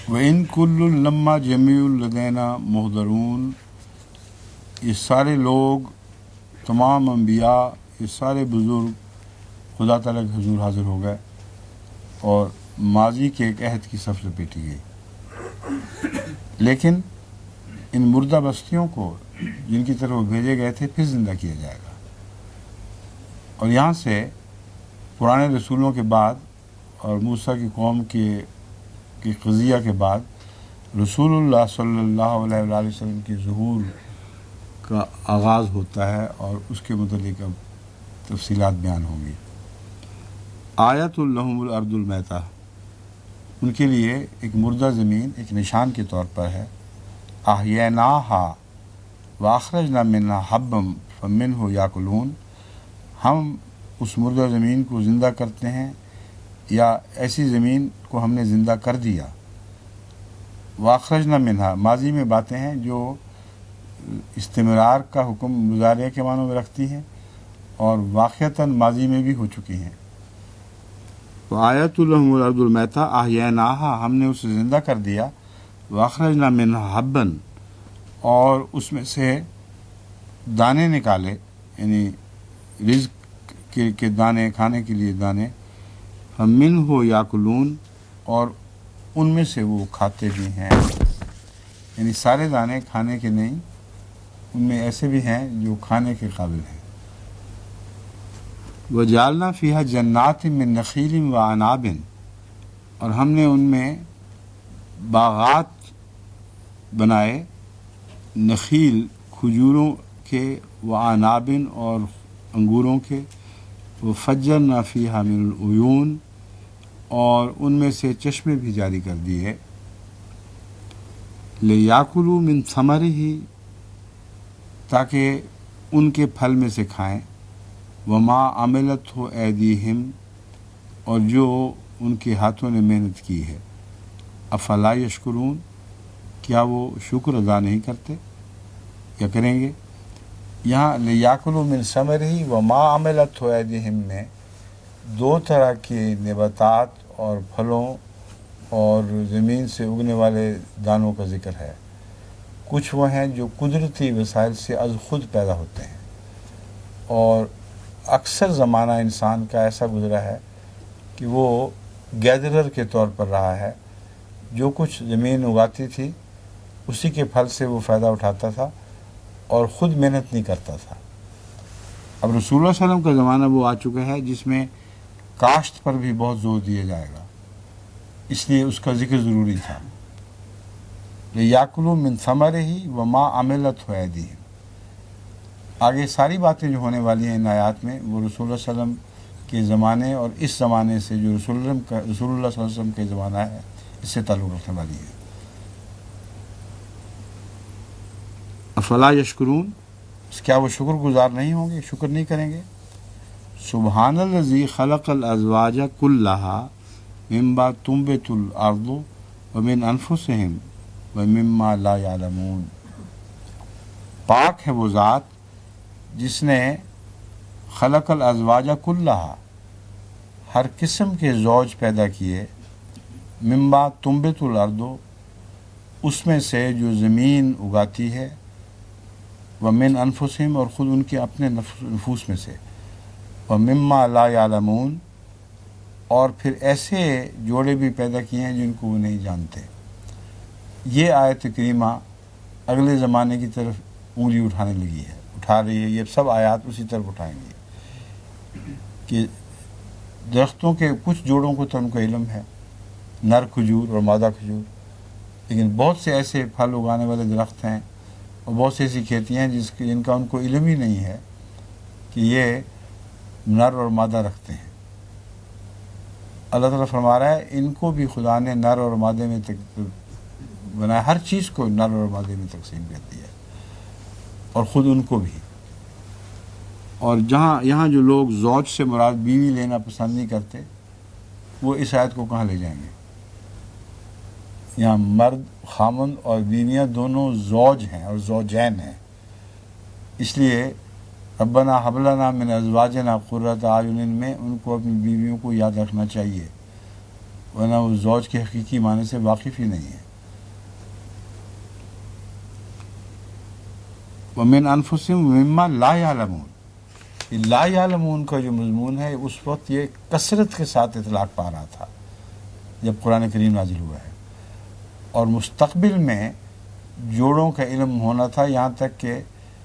وَإِن كُلٌّ لَمَّا جَمِيعٌ لَدَيْنَا مُحْضَرُونَ، یہ سارے لوگ، تمام انبیاء، یہ سارے بزرگ خدا تعالیٰ کے حضور حاضر ہو گئے اور ماضی کے ایک عہد کی صف لپیٹی گئی، لیکن ان مردہ بستیوں کو جن کی طرف وہ بھیجے گئے تھے پھر زندہ کیا جائے گا۔ اور یہاں سے پرانے رسولوں کے بعد اور موسیٰ کی قوم کی قضیہ کے بعد رسول اللہ صلی اللہ علیہ وآلہ وسلم کی ظہور کا آغاز ہوتا ہے، اور اس کے متعلق اب تفصیلات بیان ہوں گی۔ آیت لہم الارض المیتہ، ان کے لیے ایک مردہ زمین ایک نشان کے طور پر ہے۔ احییناہا واخرجنا منہا حبا فمنہ یاکلون، ہم اس مردہ زمین کو زندہ کرتے ہیں، یا ایسی زمین کو ہم نے زندہ کر دیا۔ واخرجنا منہا ماضی میں باتیں ہیں جو استمرار کا حکم مضارع کے معنوں میں رکھتی ہیں اور واقعتاً ماضی میں بھی ہو چکی ہیں۔ آیت لہم الارض المیتہ احییناہا، ہم نے اسے زندہ کر دیا، واخرجنا منہا حبا، اور اس میں سے دانے نکالے، یعنی رزق کے دانے، کھانے کے لیے دانے، فمنہ یاکلون، اور ان میں سے وہ کھاتے بھی ہیں، یعنی سارے دانے کھانے کے نہیں، ان میں ایسے بھی ہیں جو کھانے کے قابل ہیں۔ وَجَعَلْنَا فِيهَا جَنَّاتٍ مِّن نَخِيلٍ وَأَعْنَابٍ، اور ہم نے ان میں باغات بنائے، نخیل کھجوروں کے، وعنابن اور انگوروں کے، وفجرنا فیہا من العیون، اور ان میں سے چشمے بھی جاری کر دیے، لیاکلوا من ثمرہ، تاکہ ان کے پھل میں سے کھائیں، وما عملتہ ایدیہم، اور جو ان کے ہاتھوں نے محنت کی ہے، افلا یشکرون، کیا وہ شکر ادا نہیں کرتے یا کریں گے؟ یہاں لیاکلوا من ثمرہ وما عملتہ ایدیہم میں دو طرح کے نباتات اور پھلوں اور زمین سے اگنے والے دانوں کا ذکر ہے۔ کچھ وہ ہیں جو قدرتی وسائل سے از خود پیدا ہوتے ہیں، اور اکثر زمانہ انسان کا ایسا گزرا ہے کہ وہ گیدرر کے طور پر رہا ہے، جو کچھ زمین اگاتی تھی اسی کے پھل سے وہ فائدہ اٹھاتا تھا اور خود محنت نہیں کرتا تھا۔ اب رسول اللہ صلی اللہ علیہ وسلم کا زمانہ وہ آ چکا ہے جس میں کاشت پر بھی بہت زور دیا جائے گا، اس لیے اس کا ذکر ضروری تھا۔ لیاکلوا من ثمرہ وما عملتہ ایدیہم، آگے ساری باتیں جو ہونے والی ہیں ان آیات میں وہ رسول اللہ صلی اللہ علیہ وسلم کے زمانے اور اس زمانے سے جو رسول اللہ صلی اللہ علیہ وسلم کے زمانہ ہے اس سے تعلق رکھنے والی ہے۔ افلا یشکرون، کیا وہ شکر گزار نہیں ہوں گے، شکر نہیں کریں گے؟ سبحان الذی خلق الازواج کلھا مما تنبت الارض ومن انفسہم ومما لا یعلمون، پاک ہے وہ ذات جس نے خلق الازواج کلھا، ہر قسم کے زوج پیدا کیے، مما تنبت الارض، اس میں سے جو زمین اگاتی ہے، ومن انفسہم، اور خود ان کے اپنے نفوس میں سے، ومما لا یعلمون، اور پھر ایسے جوڑے بھی پیدا کیے ہیں جن کو وہ نہیں جانتے۔ یہ آیت کریمہ اگلے زمانے کی طرف انگلی اٹھانے لگی ہے، اٹھا رہی ہے، یہ سب آیات اسی طرف اٹھائیں گی کہ درختوں کے کچھ جوڑوں کو تو ان کو علم ہے، نر کھجور اور مادہ کھجور، لیکن بہت سے ایسے پھل اگانے والے درخت ہیں اور بہت سی ایسی کھیتیاں ہیں جن کا ان کو علم ہی نہیں ہے کہ یہ نر اور مادہ رکھتے ہیں۔ اللہ تعالیٰ فرما رہا ہے ان کو بھی خدا نے نر اور مادے میں بنایا، ہر چیز کو نر اور مادے میں تقسیم کر دیا، اور خود ان کو بھی۔ اور یہاں جو لوگ زوج سے مراد بیوی لینا پسند نہیں کرتے، وہ اس آیت کو کہاں لے جائیں گے؟ یہاں مرد، خامند اور بیویاں دونوں زوج ہیں اور زوجین ہیں، اس لیے ربنا ہب لنا من ازواجنا قرۃ اعین میں ان کو اپنی بیویوں کو یاد رکھنا چاہیے، ورنہ وہ زوج کے حقیقی معنی سے واقف ہی نہیں ہے. وَمِنْ أَنفُسِهِمْ وَمِمَّا لَا يَعْلَمُونَ. یہ لا یعلمون کا جو مضمون ہے اس وقت یہ کثرت کے ساتھ اطلاق پا رہا تھا جب قرآن کریم نازل ہوا ہے، اور مستقبل میں جوڑوں کا علم ہونا تھا، یہاں تک کہ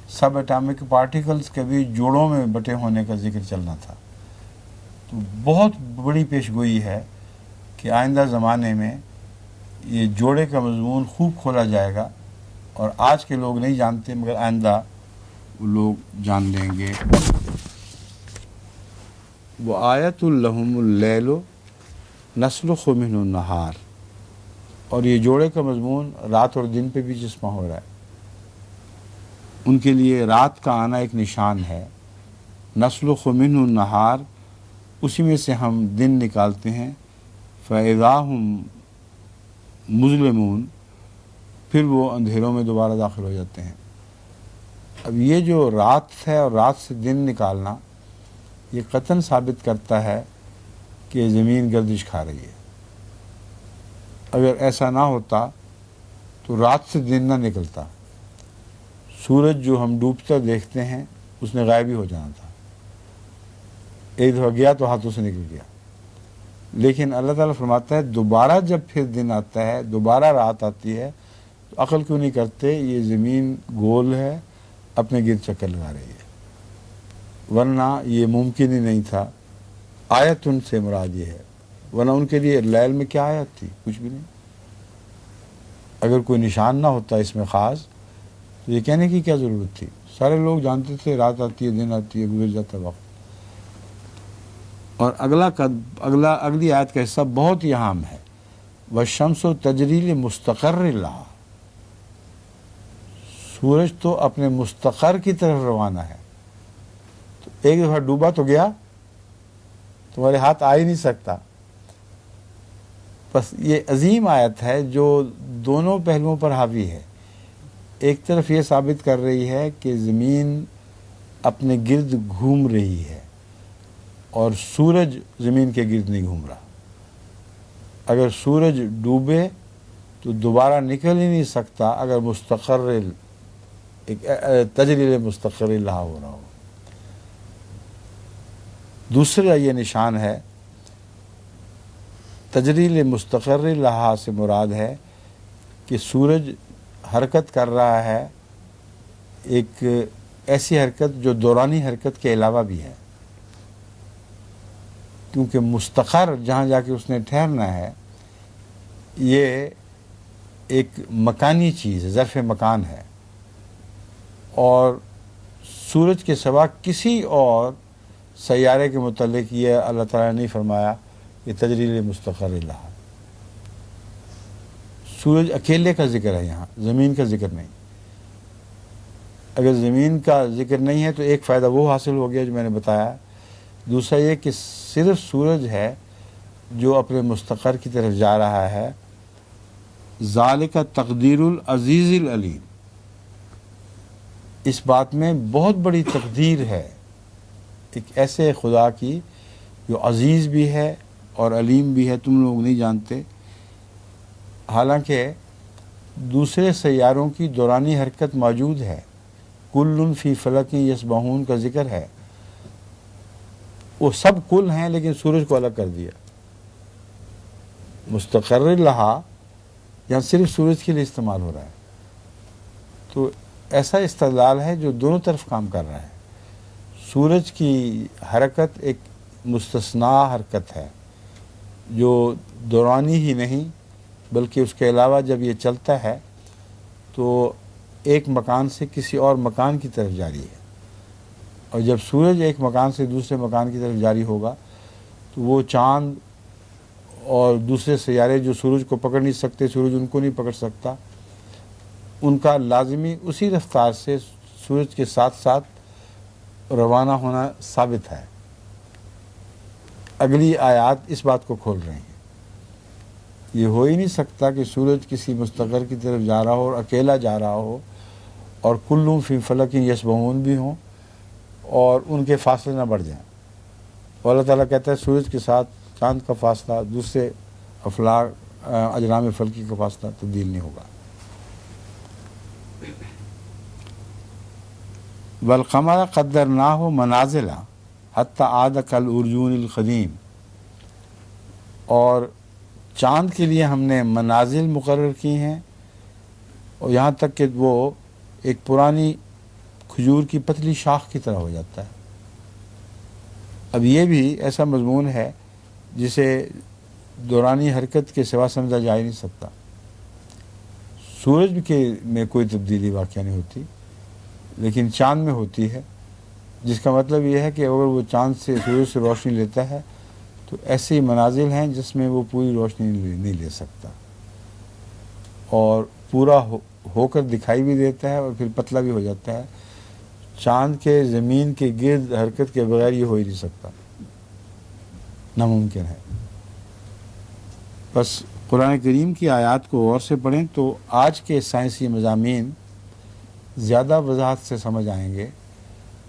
سب اٹامک پارٹیکلز کے بھی جوڑوں میں بٹے ہونے کا ذکر چلنا تھا. تو بہت بڑی پیش گوئی ہے کہ آئندہ زمانے میں یہ جوڑے کا مضمون خوب کھولا جائے گا، اور آج کے لوگ نہیں جانتے مگر آئندہ وہ لوگ جان لیں گے. وَآیَةٌ لَهُمُ اللَّیلُ نَسْلُخُ مِنْهُ النَّہَارَ. اور یہ جوڑے کا مضمون رات اور دن پہ بھی جسمہ ہو رہا ہے. ان کے لیے رات کا آنا ایک نشان ہے. نَسْلُخُ مِنْهُ النَّہَارَ، اسی میں سے ہم دن نکالتے ہیں. فَإِذَا هُمْ مُظْلِمُونَ، پھر وہ اندھیروں میں دوبارہ داخل ہو جاتے ہیں. اب یہ جو رات ہے اور رات سے دن نکالنا، یہ قطعاً ثابت کرتا ہے کہ زمین گردش کھا رہی ہے. اگر ایسا نہ ہوتا تو رات سے دن نہ نکلتا. سورج جو ہم ڈوبتا دیکھتے ہیں اس نے غائب ہی ہو جانا تھا. ایک دفعہ گیا تو ہاتھوں سے نکل گیا. لیکن اللہ تعالیٰ فرماتا ہے دوبارہ جب پھر دن آتا ہے، دوبارہ رات آتی ہے، تو عقل کیوں نہیں کرتے؟ یہ زمین گول ہے، اپنے گرد چکر لگا رہی ہے، ورنہ یہ ممکن ہی نہیں تھا. آیت ان سے مراد یہ ہے، ورنہ ان کے لیے لیل میں کیا آیت تھی؟ کچھ بھی نہیں. اگر کوئی نشان نہ ہوتا اس میں خاص تو یہ کہنے کی کیا ضرورت تھی؟ سارے لوگ جانتے تھے رات آتی ہے، دن آتی ہے، گزر جاتا ہے وقت. اور اگلی آیت کا حصہ بہت ہی اہم ہے. وَالشَّمْسُ تَجْرِی لِمُسْتَقَرٍّ لَہَا. سورج تو اپنے مستقر کی طرف روانہ ہے. تو ایک دفعہ ڈوبا تو گیا، تمہارے ہاتھ آ ہی نہیں سکتا. بس یہ عظیم آیت ہے جو دونوں پہلوؤں پر حاوی ہے. ایک طرف یہ ثابت کر رہی ہے کہ زمین اپنے گرد گھوم رہی ہے اور سورج زمین کے گرد نہیں گھوم رہا. اگر سورج ڈوبے تو دوبارہ نکل ہی نہیں سکتا اگر تجریل مستقر لہا ہو رہا ہو. دوسرا یہ نشان ہے، تجریل مستقر لہا سے مراد ہے کہ سورج حرکت کر رہا ہے، ایک ایسی حرکت جو دورانی حرکت کے علاوہ بھی ہے. کیونکہ مستقر جہاں جا کے اس نے ٹھہرنا ہے، یہ ایک مکانی چیز ہے، ظرف مکان ہے، اور سورج کے سوا کسی اور سیارے کے متعلق یہ اللہ تعالیٰ نے نہیں فرمایا کہ تجریل مستقر لہا. سورج اکیلے کا ذکر ہے یہاں، زمین کا ذکر نہیں. اگر زمین کا ذکر نہیں ہے تو ایک فائدہ وہ حاصل ہو گیا جو میں نے بتایا. دوسرا یہ کہ صرف سورج ہے جو اپنے مستقر کی طرف جا رہا ہے. ذالک تقدیر العزیز العلیم. اس بات میں بہت بڑی تقدیر ہے ایک ایسے خدا کی جو عزیز بھی ہے اور علیم بھی ہے. تم لوگ نہیں جانتے. حالانکہ دوسرے سیاروں کی دورانی حرکت موجود ہے. کل فی فلک یسبحون کا ذکر ہے. وہ سب کل ہیں لیکن سورج کو الگ کر دیا. مستقر لہا یہاں صرف سورج کے لیے استعمال ہو رہا ہے. تو ایسا استدلال ہے جو دونوں طرف کام کر رہا ہے. سورج کی حرکت ایک مستثنیٰ حرکت ہے جو دورانی ہی نہیں بلکہ اس کے علاوہ جب یہ چلتا ہے تو ایک مکان سے کسی اور مکان کی طرف جاری ہے. اور جب سورج ایک مکان سے دوسرے مکان کی طرف جاری ہوگا تو وہ چاند اور دوسرے سیارے جو سورج کو پکڑ نہیں سکتے، سورج ان کو نہیں پکڑ سکتا، ان کا لازمی اسی رفتار سے سورج کے ساتھ ساتھ روانہ ہونا ثابت ہے. اگلی آیات اس بات کو کھول رہی ہیں. یہ ہو ہی نہیں سکتا کہ سورج کسی مستقر کی طرف جا رہا ہو اور اکیلا جا رہا ہو اور کلّ فی فلک یسبحون بھی ہوں اور ان کے فاصلے نہ بڑھ جائیں. اور اللہ تعالیٰ کہتا ہے سورج کے ساتھ چاند کا فاصلہ دوسرے افلاک اجرام فلکی کا فاصلہ تبدیل نہیں ہوگا. والقمر قدرناہ منازل حتی عاد کالعرجون القدیم، اور چاند کے لیے ہم نے منازل مقرر کی ہیں اور یہاں تک کہ وہ ایک پرانی کھجور کی پتلی شاخ کی طرح ہو جاتا ہے. اب یہ بھی ایسا مضمون ہے جسے دورانی حرکت کے سوا سمجھا جا ہی نہیں سکتا. سورج کے میں کوئی تبدیلی واقع نہیں ہوتی لیکن چاند میں ہوتی ہے، جس کا مطلب یہ ہے کہ اگر وہ چاند سے سورج سے روشنی لیتا ہے تو ایسی منازل ہیں جس میں وہ پوری روشنی نہیں لے سکتا اور پورا ہو کر دکھائی بھی دیتا ہے اور پھر پتلا بھی ہو جاتا ہے. چاند کے زمین کے گرد حرکت کے بغیر یہ ہو ہی نہیں سکتا، ناممکن ہے. بس قرآن کریم کی آیات کو غور سے پڑھیں تو آج کے سائنسی مضامین زیادہ وضاحت سے سمجھ آئیں گے.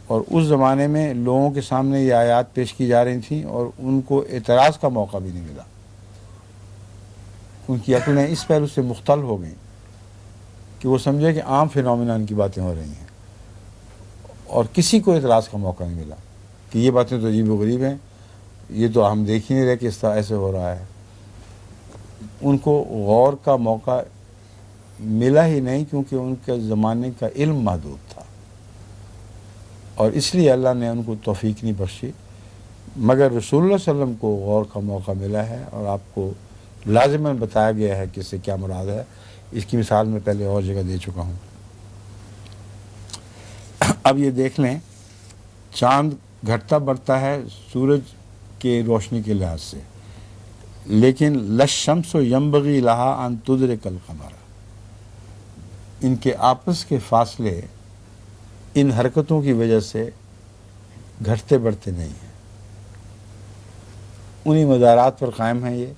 اور اس زمانے میں لوگوں کے سامنے یہ آیات پیش کی جا رہی تھیں اور ان کو اعتراض کا موقع بھی نہیں ملا. ان کی عقلیں اس پہلو سے مختل ہو گئیں کہ وہ سمجھے کہ عام فینومینن کی باتیں ہو رہی ہیں اور کسی کو اعتراض کا موقع نہیں ملا کہ یہ باتیں تو عجیب و غریب ہیں، یہ تو ہم دیکھ ہی نہیں رہے کہ اس طرح ایسے ہو رہا ہے. ان کو غور کا موقع ملا ہی نہیں کیونکہ ان کے زمانے کا علم محدود تھا اور اس لیے اللہ نے ان کو توفیق نہیں بخشی. مگر رسول اللہ صلی اللہ علیہ وسلم کو غور کا موقع ملا ہے اور آپ کو لازماً بتایا گیا ہے کہ اس سے کیا مراد ہے. اس کی مثال میں پہلے اور جگہ دے چکا ہوں. اب یہ دیکھ لیں، چاند گھٹتا بڑھتا ہے سورج کے روشنی کے لحاظ سے، لیکن للشمس ینبغی لہا ان تدرک القمر، ان کے آپس کے فاصلے ان حرکتوں کی وجہ سے گھٹتے بڑھتے نہیں ہیں، انہی مدارات پر قائم ہیں یہ.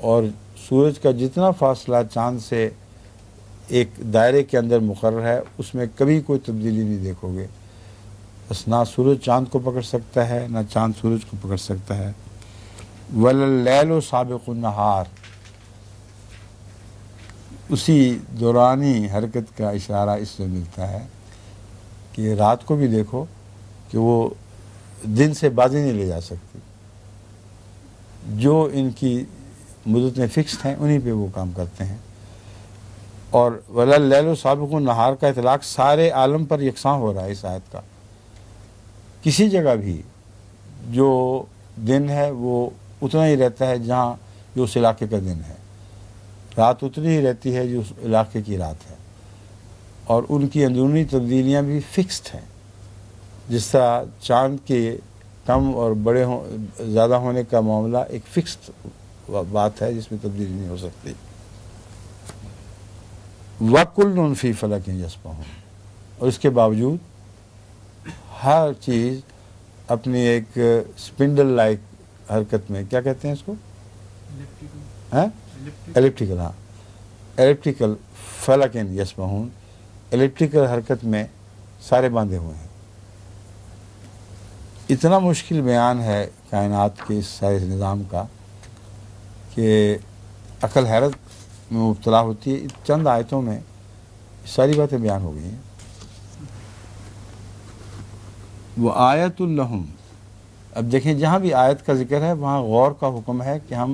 اور سورج کا جتنا فاصلہ چاند سے ایک دائرے کے اندر مقرر ہے اس میں کبھی کوئی تبدیلی نہیں دیکھو گے. بس نہ سورج چاند کو پکڑ سکتا ہے نہ چاند سورج کو پکڑ سکتا ہے. وَاللَّيْلُ سَابِقُ النَّهَارِ، اسی دورانی حرکت کا اشارہ اس سے ملتا ہے کہ رات کو بھی دیکھو کہ وہ دن سے بازی نہیں لے جا سکتی. جو ان کی مدتیں فکسڈ ہیں انہی پہ وہ کام کرتے ہیں. اور وَاللَّيْلُ سَابِقُ النَّهَارِ کا اطلاق سارے عالم پر یکساں ہو رہا ہے اس آیت کا. کسی جگہ بھی جو دن ہے وہ اتنا ہی رہتا ہے جہاں جو اس علاقے کا دن ہے، رات اتنی ہی رہتی ہے جو اس علاقے کی رات ہے. اور ان کی اندرونی تبدیلیاں بھی فکسڈ ہیں. جس طرح چاند کے کم اور بڑے زیادہ ہونے کا معاملہ ایک فکسڈ بات ہے جس میں تبدیلی نہیں ہو سکتی. وَكُلٌّ فِي فَلَكٍ يَسْبَحُونَ، اور اس کے باوجود ہر چیز اپنی ایک سپنڈل لائک حرکت میں، کیا کہتے ہیں اس کو، الیپٹیکل، ہاں الیپٹیکل فلکن یسبحون، الیپٹیکل حرکت میں سارے باندھے ہوئے ہیں. اتنا مشکل بیان ہے کائنات کے اس سارے نظام کا کہ عقل حیرت میں مبتلا ہوتی ہے. چند آیتوں میں ساری باتیں بیان ہو گئی ہیں. وَآیَةٌ لَهُمْ، اب دیکھیں جہاں بھی آیت کا ذکر ہے وہاں غور کا حکم ہے کہ ہم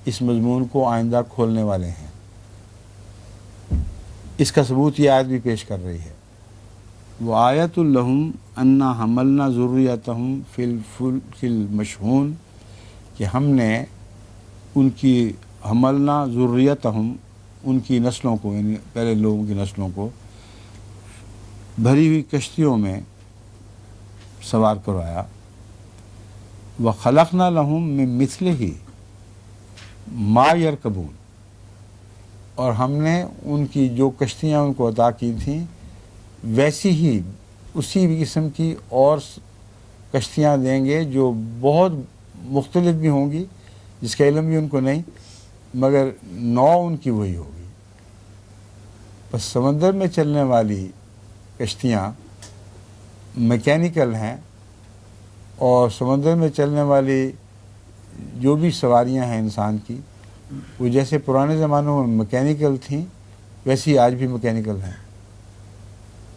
اس مضمون کو آئندہ کھولنے والے ہیں. اس کا ثبوت یہ آیت بھی پیش کر رہی ہے. وَآیَةٌ لَهُمْ أَنَّا حَمَلْنَا ذُرِّيَّتَهُمْ فِي الْفُلْكِ الْمَشْحُونِ، کہ ہم نے ان کی حملنا ذریتہم، ان کی نسلوں کو، یعنی پہلے لوگوں کی نسلوں کو بھری ہوئی کشتیوں میں سوار کروایا. وَخَلَقْنَا لَهُم مِّن مِثْلِهِ مَا يَرْكَبُونَ، اور ہم نے ان کی جو کشتیاں ان کو عطا کی تھیں ویسی ہی اسی قسم کی اور کشتیاں دیں گے جو بہت مختلف بھی ہوں گی، جس کا علم بھی ان کو نہیں، مگر نوع ان کی وہی ہوگی. بس سمندر میں چلنے والی کشتیاں میکینیکل ہیں اور سمندر میں چلنے والی جو بھی سواریاں ہیں انسان کی وہ جیسے پرانے زمانوں میں میکینیکل تھیں ویسی آج بھی میکینیکل ہیں.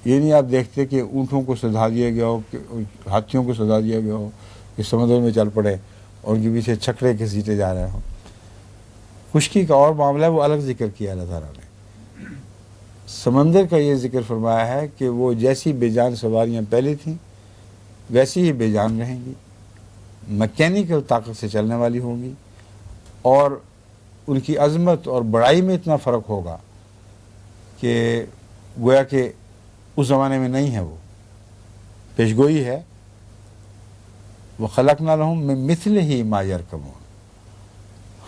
یہ نہیں آپ دیکھتے کہ اونٹوں کو سجا دیا گیا ہو، کہ ہاتھیوں کو سجا دیا گیا ہو کہ سمندر میں چل پڑے اور ان کے پیچھے چھکڑے گھسیٹے جا رہے ہوں. خشکی کا اور معاملہ ہے، وہ الگ ذکر کیا اللہ تعالیٰ نے. سمندر کا یہ ذکر فرمایا ہے کہ وہ جیسی بے جان سواریاں پہلے تھیں ویسی ہی بے جان رہیں گی، میکینیکل طاقت سے چلنے والی ہوں گی، اور ان کی عظمت اور بڑائی میں اتنا فرق ہوگا کہ گویا کہ اس زمانے میں نہیں ہے. وہ پیشگوئی ہے. وَخَلَقْنَا لَهُم مِّن مِّثْلِهِ مَا يَرْكَبُونَ،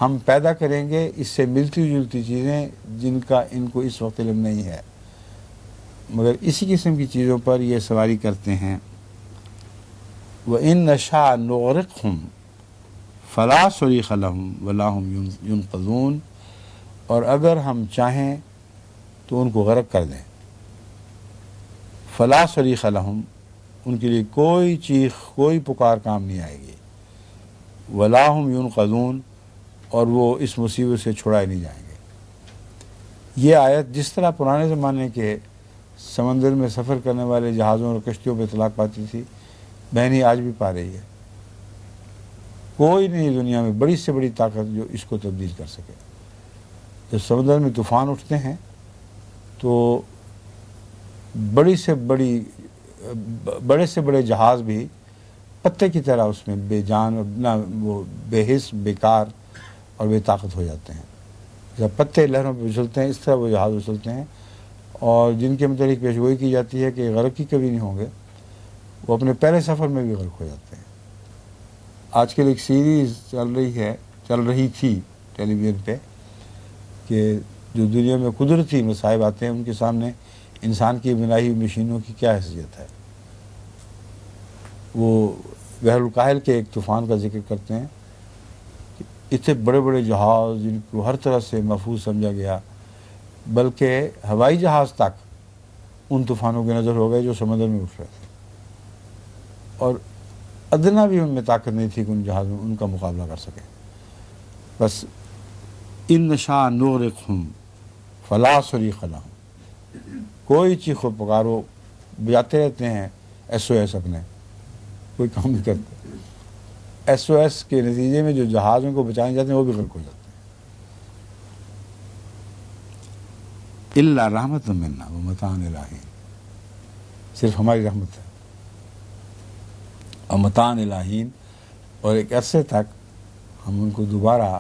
ہم پیدا کریں گے اس سے ملتی جلتی چیزیں جن کا ان کو اس وقت علم نہیں ہے، مگر اسی قسم کی چیزوں پر یہ سواری کرتے ہیں. وَإِن نَّشَاءْ نُغْرِقْهُمْ فَلَا صَرِيخَ لَهُمْ وَلَا هُمْ يُنقَذُونَ، اور اگر ہم چاہیں تو ان کو غرق کر دیں. فَلَا صَرِيخَ لَهُمْ، ان کے لیے کوئی چیخ کوئی پکار کام نہیں آئے گی. وَلَا هُمْ يُنقَذُونَ، اور وہ اس مصیبت سے چھڑائے نہیں جائیں گے. یہ آیت جس طرح پرانے زمانے کے سمندر میں سفر کرنے والے جہازوں اور کشتیوں پہ اطلاق پاتی تھی، بہنی آج بھی پا رہی ہے. کوئی نہیں دنیا میں بڑی سے بڑی طاقت جو اس کو تبدیل کر سکے. جب سمندر میں طوفان اٹھتے ہیں تو بڑے سے بڑے جہاز بھی پتے کی طرح اس میں بے جان، نہ وہ بے حس، بیکار اور بے طاقت ہو جاتے ہیں. جب پتے لہروں پہ اچھلتے ہیں اس طرح وہ جہاز اچھلتے ہیں، اور جن کے متعلق پیشگوئی کی جاتی ہے کہ غرق ہی کبھی نہیں ہوں گے، وہ اپنے پہلے سفر میں بھی غرق ہو جاتے ہیں. آج کل ایک سیریز چل رہی تھی ٹیلی ویژن پہ کہ جو دنیا میں قدرتی مصائب آتے ہیں ان کے سامنے انسان کی بنائی ہوئی مشینوں کی کیا حیثیت ہے. وہ بحر الکاہل کے ایک طوفان کا ذکر کرتے ہیں کہ اتنے بڑے بڑے جہاز جن کو ہر طرح سے محفوظ سمجھا گیا، بلکہ ہوائی جہاز تک ان طوفانوں کے نظر ہو گئے جو سمندر میں اٹھ رہے تھے، اور ادنا بھی ان میں طاقت نہیں تھی کہ ان جہازوں ان کا مقابلہ کر سکے. بس ان نشاء نغرقہم فلا صریخ لہم، کوئی چیخ و پکارو بجاتے رہتے ہیں SOS، اپنے کوئی کام نہیں کرتے. SOS کے نتیجے میں جو جہازوں کو بچانے جاتے ہیں وہ بھی غرق ہو جاتے ہیں. الا رحمۃ منا ومتاع الہی، صرف ہماری رحمت ہے اور متاع الہین، اور ایک عرصے تک ہم ان کو دوبارہ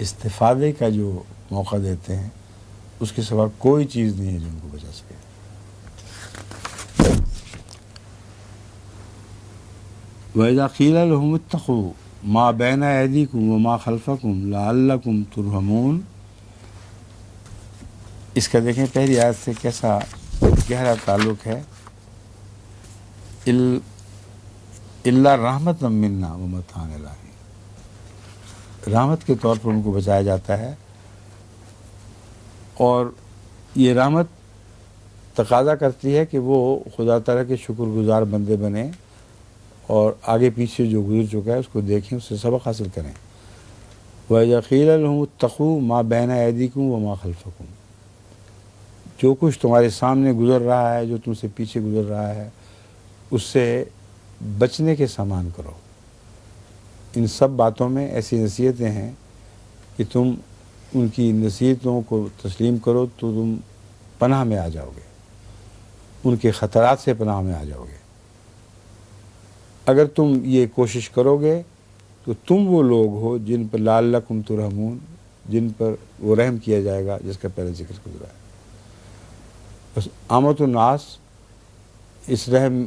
استفادے کا جو موقع دیتے ہیں، اس کے سوا کوئی چیز نہیں ہے جو ان کو بچا سکے. وَإِذَا قِيلَ لَهُمُ اتَّقُوا مَا بَيْنَ أَيْدِيكُمْ وَمَا خَلْفَكُمْ لَعَلَّكُمْ تُرْحَمُونَ، اس کا دیکھیں پہلی آیت سے کیسا گہرا تعلق ہے. الا رحمت منا ومتاع الہی، رحمت کے طور پر ان کو بچایا جاتا ہے، اور یہ رحمت تقاضا کرتی ہے کہ وہ خدا تعالیٰ کے شکر گزار بندے بنیں اور آگے پیچھے جو گزر چکا ہے اس کو دیکھیں، اس سے سبق حاصل کریں. وَإِذَا قِيلَ لَهُمُ اتَّقُوا مَا بَيْنَ أَيْدِيكُمْ وَمَا خَلْفَكُمْ، جو کچھ تمہارے سامنے گزر رہا ہے، جو تم سے پیچھے گزر رہا ہے، اس سے بچنے کے سامان کرو. ان سب باتوں میں ایسی نصیحتیں ہیں کہ تم ان کی نصیحتوں کو تسلیم کرو تو تم پناہ میں آ جاؤ گے، ان کے خطرات سے پناہ میں آ جاؤ گے. اگر تم یہ کوشش کرو گے تو تم وہ لوگ ہو جن پر لعلکم ترحمون، جن پر وہ رحم کیا جائے گا جس کا پہلے ذکر گزرا ہے. بس عامت الناس اس رحم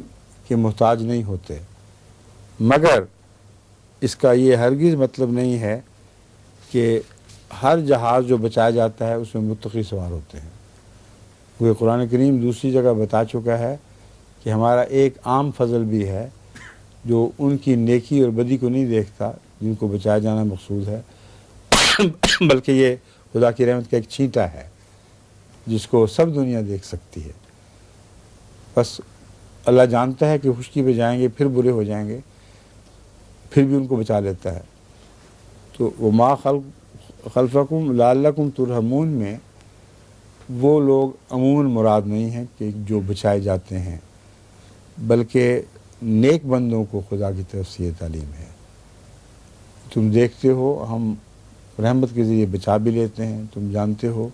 کے محتاج نہیں ہوتے، مگر اس کا یہ ہرگز مطلب نہیں ہے کہ ہر جہاز جو بچایا جاتا ہے اس میں متقی سوار ہوتے ہیں. وہ قرآن کریم دوسری جگہ بتا چکا ہے کہ ہمارا ایک عام فضل بھی ہے جو ان کی نیکی اور بدی کو نہیں دیکھتا جن کو بچایا جانا مقصود ہے، بلکہ یہ خدا کی رحمت کا ایک چھینٹا ہے جس کو سب دنیا دیکھ سکتی ہے. بس اللہ جانتا ہے کہ خشکی پہ جائیں گے پھر برے ہو جائیں گے، پھر بھی ان کو بچا لیتا ہے. تو وہ خلفکم لعلکم ترحمون میں وہ لوگ عموماً مراد نہیں ہیں کہ جو بچائے جاتے ہیں، بلکہ نیک بندوں کو خدا کی طرف سے یہ تعلیم ہے۔ تم دیکھتے ہو ہم رحمت کے ذریعے بچا بھی لیتے ہیں، تم جانتے ہو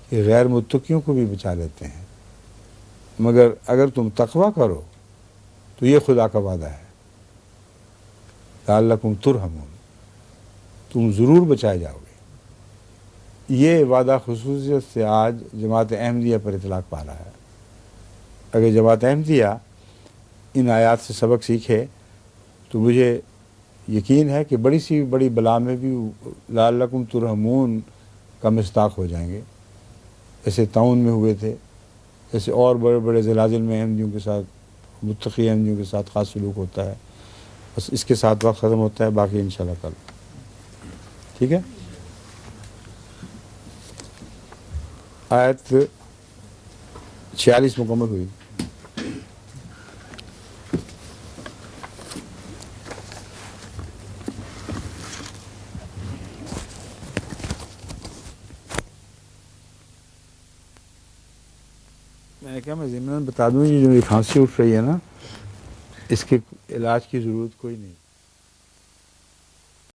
کہ غیر متقیوں کو بھی بچا لیتے ہیں، مگر اگر تم تقویٰ کرو تو یہ خدا کا وعدہ ہے، لعلکم ترحمون، تم ضرور بچائے جاؤ گے۔ یہ وعدہ خصوصیت سے آج جماعت احمدیہ پر اطلاق پا رہا ہے۔ اگر جماعت احمدیہ ان آیات سے سبق سیکھے تو مجھے یقین ہے کہ بڑی سی بڑی بلا میں بھی لعلکم ترحمون کا مصداق ہو جائیں گے، جیسے طاعون میں ہوئے تھے، جیسے اور بڑے بڑے زلازل میں احمدیوں کے ساتھ، متقی احمدیوں کے ساتھ خاص سلوک ہوتا ہے۔ بس اس کے ساتھ وقت ختم ہوتا ہے، باقی انشاءاللہ کل، ٹھیک ہے۔ آیت 46 مکمل ہوئی۔ میں نے کہا میں ضمن بتا دوں، یہ جو کھانسی اٹھ رہی ہے نا، اس کے علاج کی ضرورت کوئی نہیں۔